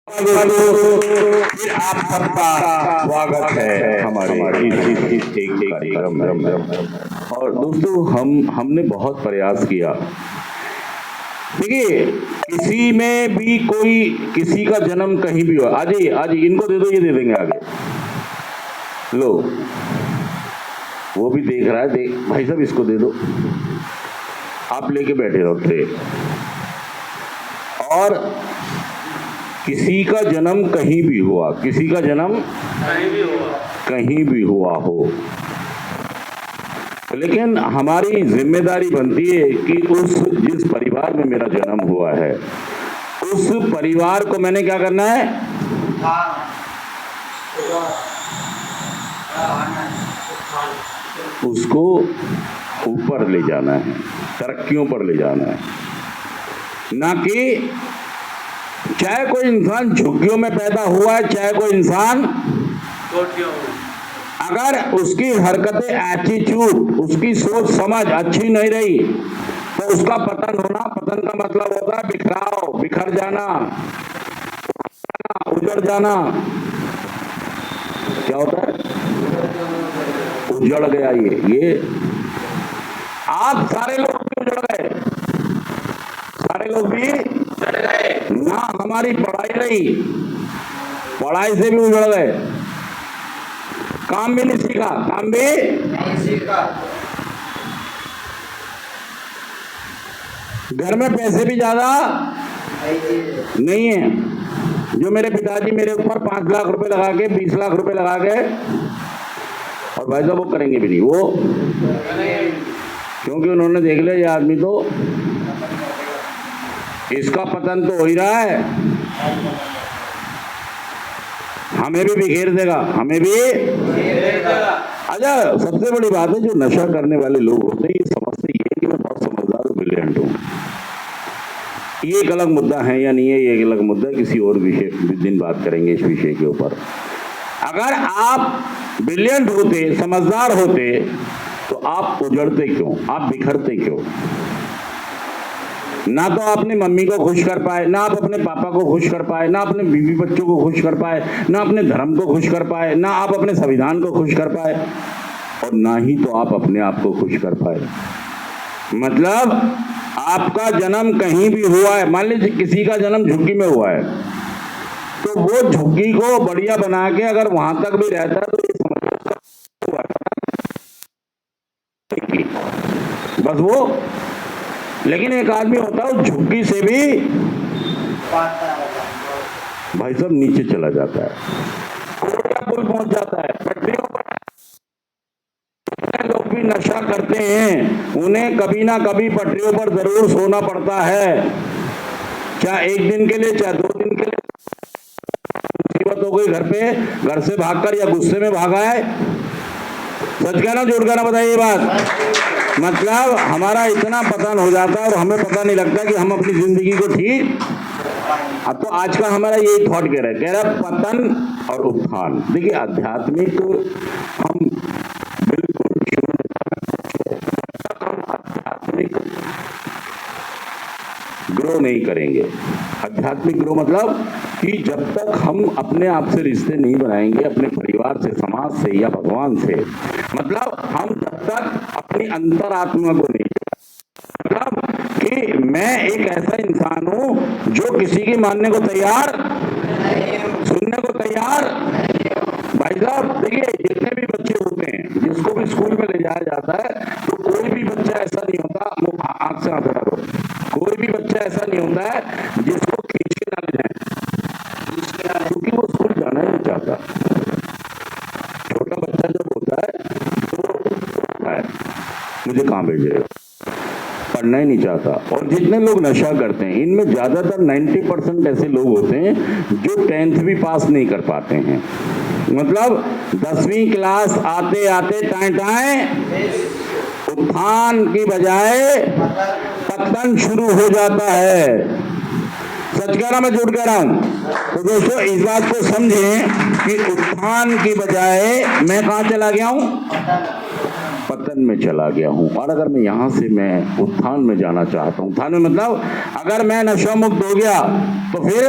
फिर आप सबका स्वागत है हमारे इस कार्यक्रम में। और दोस्तों हमने बहुत प्रयास किया। देखिए, किसी में भी कोई किसी का जन्म कहीं भी हो, आज इनको दे दो, ये दे देंगे आगे। लो, वो भी देख रहा है, देख भाई साहब इसको दे दो, आप लेके बैठे रहो ट्रे। और किसी का जन्म कहीं भी हुआ, किसी का जन्म कहीं भी हुआ हो, लेकिन हमारी जिम्मेदारी बनती है कि जिस परिवार में मेरा जन्म हुआ है, उस परिवार को मैंने क्या करना है, उसको ऊपर ले जाना है, तरक्कियों पर ले जाना है। ना कि चाहे कोई इंसान झुग्गियों में पैदा हुआ है, चाहे कोई इंसान, अगर उसकी हरकतें, एटीट्यूड, उसकी सोच समझ अच्छी नहीं रही तो उसका पतन होना। पतन का मतलब होता है बिखराव, बिखर जाना, उजड़ जाना। क्या होता है? उजड़ गया। ये आप सारे लोग भी उजड़ गए, सारे लोग भी ना। हमारी पढ़ाई रही, पढ़ाई से भी उजड़ गए, काम भी नहीं सीखा, काम भी नहीं सीखा, घर में पैसे भी ज्यादा नहीं है। जो मेरे पिताजी मेरे ऊपर 5 लाख रुपए लगा के, 20 लाख रुपए लगा के, और भाई साहब वो करेंगे भी नहीं, वो क्योंकि उन्होंने देख लिया ये आदमी तो, इसका पतन तो हो ही रहा है, हमें भी बिखेर देगा, हमें भी। अच्छा, सबसे बड़ी बात है, जो नशा करने वाले लोग होते हैं ये समझते ही है कि मैं बहुत समझदार हूँ, ब्रिलियंट हूँ। ये एक अलग मुद्दा है या नहीं है, ये एक अलग मुद्दा है, किसी और विषय दिन बात करेंगे इस विषय के ऊपर। अगर आप ब्रिलियंट होते, समझदार होते, तो आप उजड़ते क्यों, आप बिखरते क्यों? ना तो अपने मम्मी को खुश कर पाए, ना आप अपने पापा को खुश कर पाए, ना अपने बीवी बच्चों को खुश कर पाए, ना अपने धर्म को खुश कर पाए, ना आप अपने संविधान को खुश कर पाए, और ना ही तो आप अपने आप को खुश कर पाए। मतलब आपका जन्म कहीं भी हुआ है, मान लीजिए किसी का जन्म झुग्गी में हुआ है, तो वो झुग्गी को बढ़िया बना के अगर वहां तक भी रहता है तो ये समझ बस वो। लेकिन एक आदमी होता है झुग्गी से भी भाई साहब नीचे चला जाता है, कोई पहुंच जाता है, पटरियों पर। लोग भी नशा करते हैं, उन्हें कभी ना कभी पटरियों पर जरूर सोना पड़ता है, चाहे 1 दिन के लिए, चाहे 2 दिन के लिए। मुसीबत हो गई घर पे, घर से भागकर या गुस्से में भागा है, सच कहना झूठ कहना, बताइए बात। मतलब हमारा इतना पतन हो जाता है और हमें पता नहीं लगता कि हम अपनी जिंदगी को ठीक। अब तो आज का हमारा यही थॉट कह रहा है पतन और उत्थान। देखिए, आध्यात्मिक हम बिल्कुल आध्यात्मिक ग्रो नहीं करेंगे। आध्यात्मिक ग्रो मतलब कि जब तक हम अपने आप से रिश्ते नहीं बनाएंगे, अपने परिवार से, समाज से या भगवान से, मतलब हम जब तक अपनी अंतरात्मा को नहीं, मतलब कि मैं एक ऐसा इंसान हूं जो किसी की मानने को तैयार, सुनने को तैयार। भाई साहब देखिए, जितने भी बच्चे होते हैं, जिसको भी स्कूल में ले जाया जाता है, तो कोई भी बच्चा ऐसा नहीं होता, आंख से आंख लगा दो, कोई भी बच्चा ऐसा नहीं होता है जिसको खींच के ना ले जाए, क्योंकि वो स्कूल जाना ही नहीं चाहता। छोटा बच्चा जब होता है तो मुझे कहाँ भेजेगा, पढ़ना ही नहीं चाहता। और जितने लोग नशा करते हैं, इनमें ज्यादातर 90% ऐसे लोग होते हैं जो 10th भी पास नहीं कर पाते हैं। मतलब 10वीं क्लास आते आते टाएं उत्थान की बजाय पतन शुरू हो जाता है। सच कह रहा मैं झूठ कह रहा हूं? तो दोस्तों, इस बात को समझें कि उत्थान की बजाय मैं कहां चला गया हूं, पतन में चला गया हूं। और अगर मैं यहां से मैं उत्थान में जाना चाहता हूं, उत्थान में मतलब अगर मैं नशा मुक्त हो गया तो फिर